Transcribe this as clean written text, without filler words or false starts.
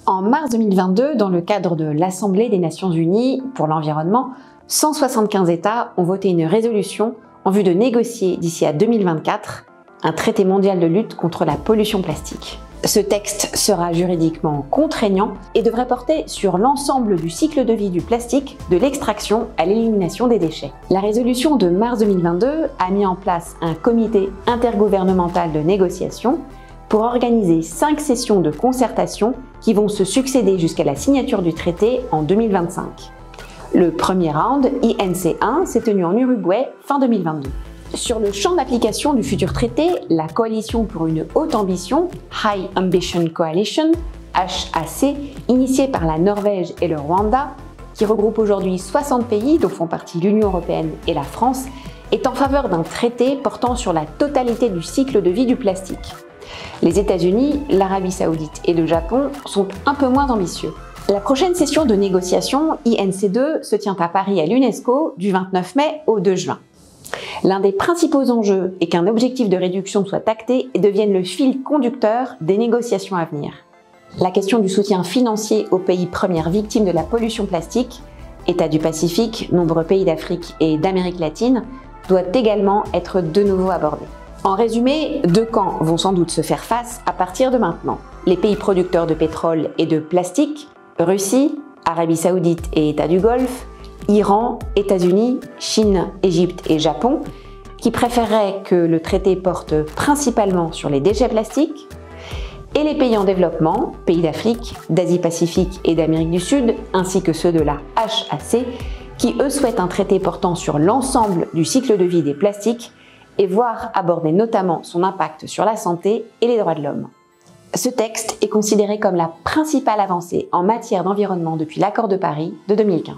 En mars 2022, dans le cadre de l'Assemblée des Nations Unies pour l'environnement, 175 États ont voté une résolution en vue de négocier d'ici à 2024 un traité mondial de lutte contre la pollution plastique. Ce texte sera juridiquement contraignant et devrait porter sur l'ensemble du cycle de vie du plastique, de l'extraction à l'élimination des déchets. La résolution de mars 2022 a mis en place un comité intergouvernemental de négociation pour organiser 5 sessions de concertation qui vont se succéder jusqu'à la signature du traité en 2025. Le premier round, INC1, s'est tenu en Uruguay fin 2022. Sur le champ d'application du futur traité, la Coalition pour une haute ambition, High Ambition Coalition, HAC, initiée par la Norvège et le Rwanda, qui regroupe aujourd'hui 60 pays dont font partie l'Union européenne et la France, est en faveur d'un traité portant sur la totalité du cycle de vie du plastique. Les États-Unis, l'Arabie Saoudite et le Japon sont un peu moins ambitieux. La prochaine session de négociation, INC2, se tient à Paris à l'UNESCO du 29 mai au 2 juin. L'un des principaux enjeux est qu'un objectif de réduction soit acté et devienne le fil conducteur des négociations à venir. La question du soutien financier aux pays premières victimes de la pollution plastique, États du Pacifique, nombreux pays d'Afrique et d'Amérique latine, doit également être de nouveau abordée. En résumé, 2 camps vont sans doute se faire face à partir de maintenant. Les pays producteurs de pétrole et de plastique, Russie, Arabie Saoudite et États du Golfe, Iran, États-Unis, Chine, Égypte et Japon, qui préféreraient que le traité porte principalement sur les déchets plastiques, et les pays en développement, pays d'Afrique, d'Asie-Pacifique et d'Amérique du Sud, ainsi que ceux de la HAC, qui eux souhaitent un traité portant sur l'ensemble du cycle de vie des plastiques et voir aborder notamment son impact sur la santé et les droits de l'homme. Ce texte est considéré comme la principale avancée en matière d'environnement depuis l'accord de Paris de 2015.